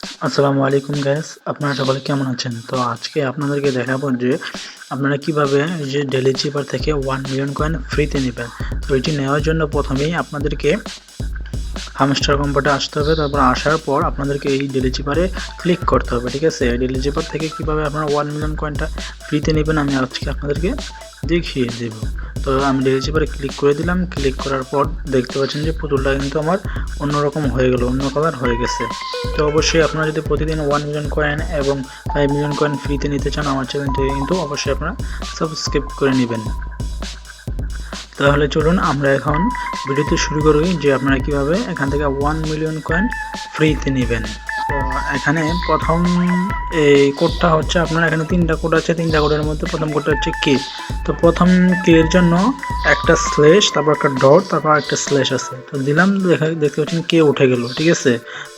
আসসালামু আলাইকুম গাইস, আপনারা সকলে কেমন আছেন? তো আজকে আপনাদেরকে দেখাবো যে আপনারা কিভাবে এই যে ডেইলি চিপার থেকে 1 মিলিয়ন কয়েন ফ্রিতে নেবেন। তো এটি নেওয়ার জন্য প্রথমেই আপনাদেরকে হামস্টার কম্পোর্টে আসতে হবে। তারপর আসার পর আপনাদেরকে এই ডেইলি চিপারে ক্লিক করতে হবে, ঠিক আছে? ডেইলি চিপার থেকে কিভাবে আপনারা 1 মিলিয়ন কয়েনটা ফ্রিতে নেবেন আমি আজকে আপনাদেরকে দেখিয়ে দেব। তো আমি ডেইলি চিপারে ক্লিক করে দিলাম। ক্লিক করার পর দেখতে পাচ্ছেন যে পুতুলটা কিন্তু আমার অন্যরকম হয়ে গেল, অন্য কালার হয়ে গেছে। তো অবশ্যই আপনারা যদি প্রতিদিন 1 মিলিয়ন কয়েন এবং 5 মিলিয়ন কয়েন ফ্রিতে নিতে চান আমার চ্যানেলটিকে কিন্তু অবশ্যই আপনারা সাবস্ক্রাইব করে নেবেন। তাহলে চলুন আমরা এখন ভিডিওতে শুরু করি যে আপনারা কিভাবে এখান থেকে 1 মিলিয়ন কয়েন ফ্রিতে নেবেন। তো এখানে প্রথম এই কোডটা হচ্ছে আপনার এখানে 3টা কোড আছে। 3টা কোডের মধ্যে প্রথম কোডটা হচ্ছে কে। তো প্রথম কে এর জন্য একটা স্ল্যাশ, তারপর একটা ডট, তারপর একটা স্ল্যাশ আছে। তো দিলাম, দেখতে পাচ্ছেন কে উঠে গেল, ঠিক আছে?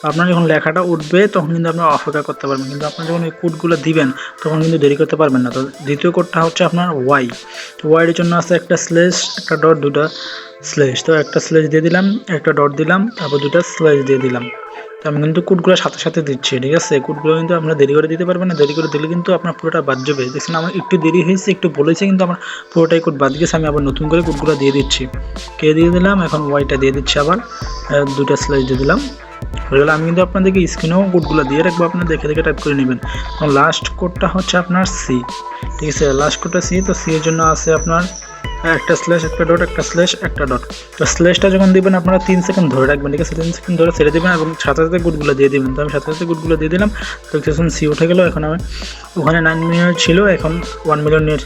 আপনার যখন লেখাটা উঠবে তখন কিন্তু আপনার অপেক্ষা করতে পারবেন, কিন্তু আপনার যখন এই কোডগুলো দিবেন তখন কিন্তু দেরি করতে পারবেন না। তো দ্বিতীয় কোডটা হচ্ছে আপনার ওয়াই। তো ওয়াইয়ের জন্য আছে একটা স্ল্যাশ, একটা ডট, দুটা স্ল্যাশ। তো একটা স্ল্যাশ দিয়ে দিলাম, একটা ডট দিলাম, তারপর দুটা স্ল্যাশ দিয়ে দিলাম। তো আমি কিন্তু কোডগুলো সাথে সাথে দিচ্ছি, ঠিক আছে? কোডগুলো কিন্তু আপনারা দেরি করে দিতে পারবেন না। দেরি করে দিলে কিন্তু আপনার পুরোটা বাদ যাবে। দেখছেন আমার একটু দেরি হয়েছে, একটু বলেছে, কিন্তু আমার পুরোটাই কোড বাদ গেছে। আমি আবার নতুন করে কোডগুলো দিয়ে দিচ্ছি। কে দিয়ে দিলাম, এখন ওয়াইটা দিয়ে দিচ্ছি, আবার দুটা স্ল্যাশ দিয়ে দিলাম, হয়ে গেল। আমি কিন্তু আপনাদেরকে স্ক্রিনেও কোডগুলো দিয়ে রাখবো, আপনারা দেখে দেখে টাইপ করে নেবেন। লাস্ট কোডটা হচ্ছে আপনার সি, ঠিক আছে? লাস্ট কোডটা সি। তো সি এর জন্য আছে আপনার একটা স্ল্যাশ, একটা ডট, একটা স্ল্যাশ, একটা ডট। তো স্ল্যাশটা যখন দিবেন আপনারা 3 সেকেন্ড ধরে রাখবেন, ঠিক আছে? 3 সেকেন্ড ধরে ছেড়ে দেবেন এবং সাথে সাথে কোডগুলো দিয়ে দিবেন। তো আমি সাথে সাথে কোডগুলো দিয়ে দিলাম। তো দেখতেছেন সি উঠে গেল। এখন আমি ওখানে 9 মিলিয়ন ছিল, এখন 1 মিলিয়নের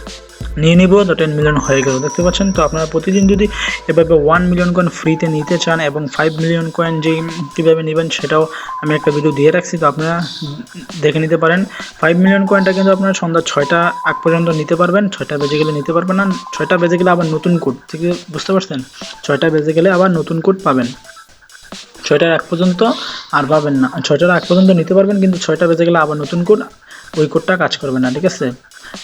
নিয়ে নিব। তো 10 মিলিয়ন হয়ে গেল, দেখতে পাচ্ছেন? তো আপনারা প্রতিদিন যদি এভাবে 1 মিলিয়ন কয়েন ফ্রিতে নিতে চান এবং 5 মিলিয়ন কয়েন যে কীভাবে নেবেন সেটাও আমি একটা ভিডিও দিয়ে রাখছি, তো আপনারা দেখে নিতে পারেন। 5 মিলিয়ন কয়েনটা কিন্তু আপনারা সন্ধ্যা 6টা আগ পর্যন্ত নিতে পারবেন। 6টা বেজে গেলে নিতে পারবেন না। 6টা বেজে গেলে আবার নতুন কোড, ঠিক আছে? বুঝতে পারছেন? 6টা বেজে গেলে আবার নতুন কোড পাবেন। 6টার আগ পর্যন্ত আর পাবেন না। 6টার আগ পর্যন্ত নিতে পারবেন, কিন্তু 6টা বেজে গেলে আবার নতুন কোড, ওই কোডটা কাজ করবে না, ঠিক আছে?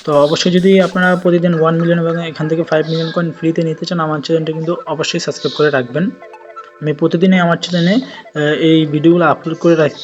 তো অবশ্যই যদি আপনারা প্রতিদিন 1 মিলিয়ন এবং এখান থেকে 5 মিলিয়ন কয়েন ফ্রিতে নিতে চান আমার চ্যানেলটা কিন্তু অবশ্যই সাবস্ক্রাইব করে রাখবেন। আমি প্রতিদিনই আমার চ্যানেলে এই ভিডিওগুলো আপলোড করে থাকি।